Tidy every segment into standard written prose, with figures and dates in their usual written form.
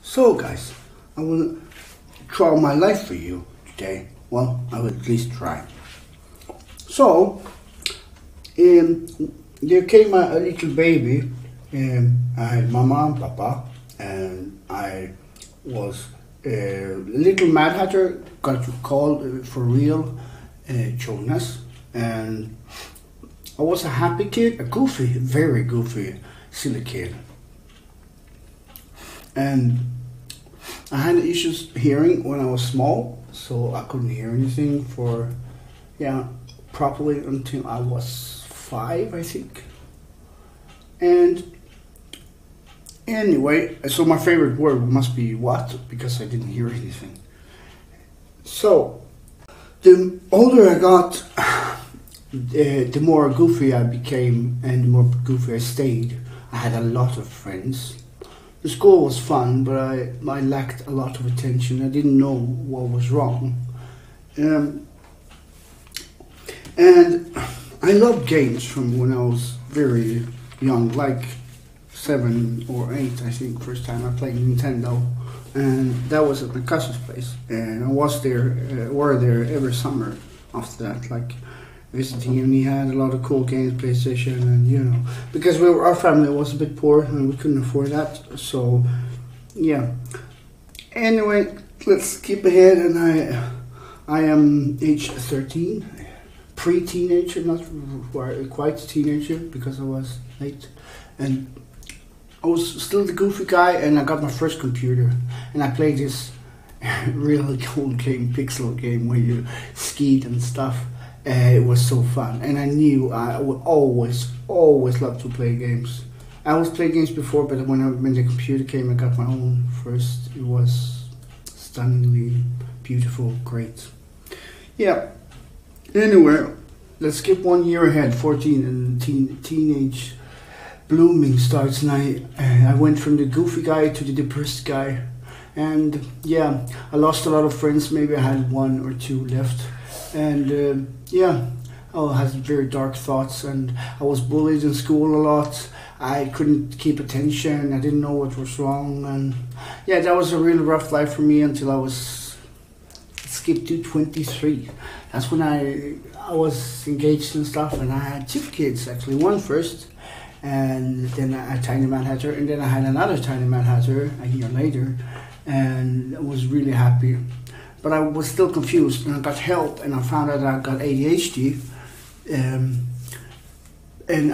So guys, I will draw my life for you today. Well, I will at least try. So, there came a little baby. I had mama, papa, and I was little Mad Hatterer, got called for real Jonas, and I was a happy kid, a goofy, very goofy, silly kid. And I had issues hearing when I was small, so I couldn't hear anything for, properly until I was 5, I think. And anyway, so my favorite word must be what, because I didn't hear anything. So, the older I got, the more goofy I became and the more goofy I stayed. I had a lot of friends. The school was fun, but I lacked a lot of attention. I didn't know what was wrong. And I loved games from when I was very young, like 7 or 8, I think, first time I played Nintendo. And that was at my cousin's place. And I was there, were there every summer after that, like visiting, and he had a lot of cool games, PlayStation, and because our family was a bit poor and we couldn't afford that, so yeah. Anyway, let's skip ahead, and I am age 13, pre-teenager, not quite teenager because I was late, and I was still the goofy guy, and I got my first computer, and I played this really cool game, pixel game, where you skied and stuff. It was so fun, and I knew I would always love to play games. I was playing games before, but when the computer came, I got my own first. It was stunningly beautiful, great. Yeah. Anyway, let's skip 1 year ahead. 14, and teenage blooming starts, and I went from the goofy guy to the depressed guy, and yeah, I lost a lot of friends. Maybe I had 1 or 2 left. And I had very dark thoughts, and I was bullied in school a lot. I couldn't keep attention. I didn't know what was wrong, and yeah, that was a really rough life for me until I was skipped to 23. That's when I was engaged and stuff, and I had 2 kids actually. 1 first, and then a tiny Mad Hatterer, and then I had another tiny Mad Hatterer a year later, and I was really happy. But I was still confused, and I got help, and I found out I got ADHD, and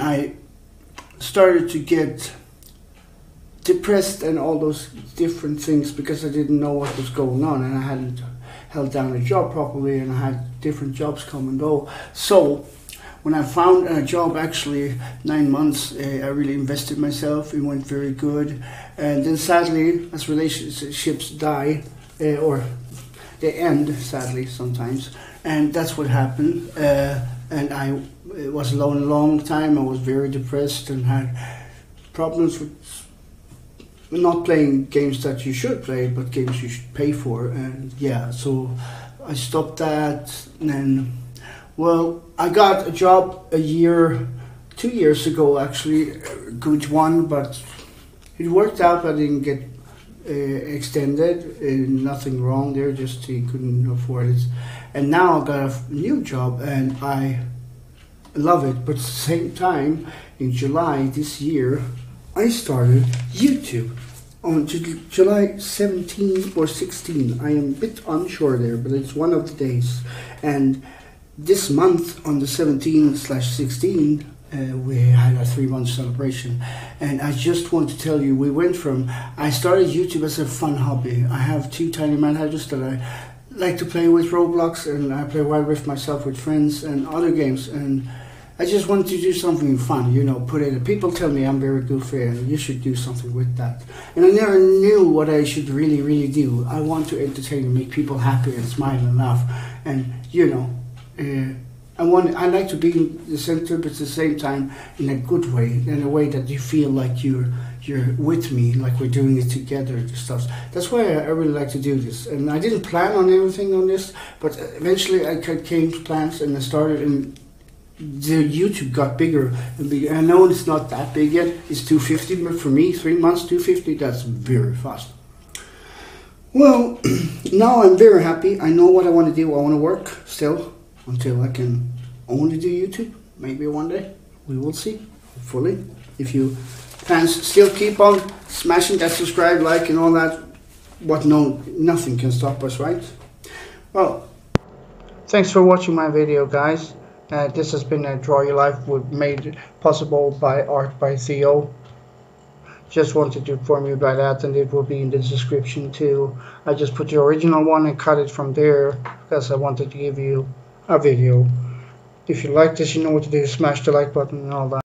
I started to get depressed and all those different things because I didn't know what was going on, and I hadn't held down a job properly, and I had different jobs come and go. So when I found a job, actually 9 months, I really invested myself. It went very good, and then sadly, as relationships die, or they end, sadly, sometimes, and that's what happened. And I was alone a long time. I was very depressed and had problems with not playing games that you should play, but games you should pay for. And yeah, so I stopped that. And then, well, I got a job 2 years ago, actually, a good one, but it worked out. I didn't get extended, nothing wrong there, just he couldn't afford it. And now I got a new job, and I love it. But at the same time, in July this year, I started YouTube on July 17 or 16. I am a bit unsure there, but it's one of the days. And this month, on the 17/16, we had a 3-month celebration, and I just want to tell you, I started YouTube as a fun hobby. I have 2 tiny Mad Hatterers that I like to play with, Roblox, and I play wildrift myself with friends and other games, and I just wanted to do something fun, people tell me I'm very goofy and you should do something with that, and I never knew what I should really do. I want to entertain and make people happy and smile and laugh, and I like to be in the center, but at the same time in a good way, in a way that you feel like you're with me, like we're doing it together and stuff. That's why I really like to do this. And I didn't plan on everything on this, but eventually I came to plans, and I started, and the YouTube got bigger and bigger. I know it's not that big yet. It's 250, but for me, 3 months, 250, that's very fast. Well, now I'm very happy. I know what I want to do. I want to work still until I can only do YouTube. Maybe one day. We will see. Hopefully. If you fans still keep on smashing that subscribe, like, and all that, nothing can stop us, right? Well, thanks for watching my video, guys. This has been a Draw Your Life made possible by art by Theo. Just wanted to inform you about that, and it will be in the description too. I just put the original one and cut it from there because I wanted to give you a video. If you like this, you know what to do. Smash the like button and all that.